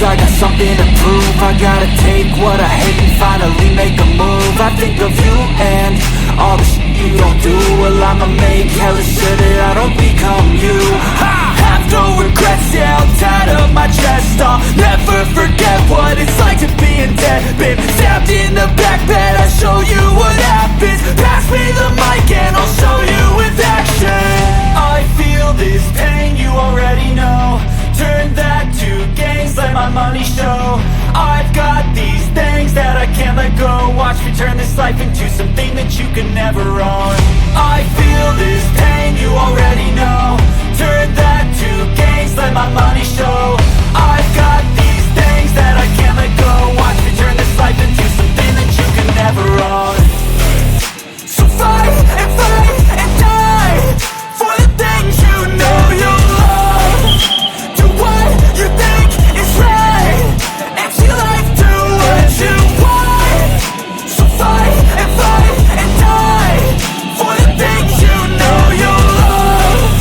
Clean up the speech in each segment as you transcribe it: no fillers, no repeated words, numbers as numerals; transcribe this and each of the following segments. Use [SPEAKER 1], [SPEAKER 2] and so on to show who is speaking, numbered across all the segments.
[SPEAKER 1] I got something to prove. I gotta take what I hate and finally make a move. I think of you and all the shit you don't do. Well, I'ma make hella sure that I don't become you. I have no regrets, yeah, I'll tie up my chest. I'll never forget what it's like to be in debt. Been stabbed in the back bed, I'll show you what happens. Pass me the mic and I'll show you with action. I feel this pain, you already know. Turn that to gains, let my money show. I've got these things that I can't let go. Watch me turn this life into something that you can never own. I feel this pain, you already know. Turn that to gains, let my money show. I've got these things that I can't let go. Watch me turn this life into something that you can never own. So fight and die for the things you know you love. Do what you think is right, and your life do what you want. So fight and die for the things you know you love.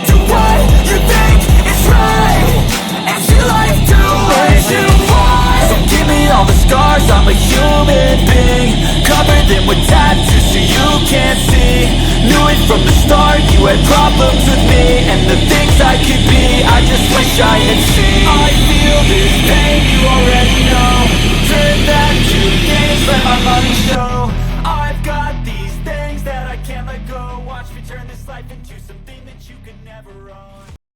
[SPEAKER 1] Do what you think is right, and your life do what you want. So give me all the scars, I'm a human being. Cover them with tattoos so you can't see. Knew it from the start, you had problems with me and the things I could be. I just wish I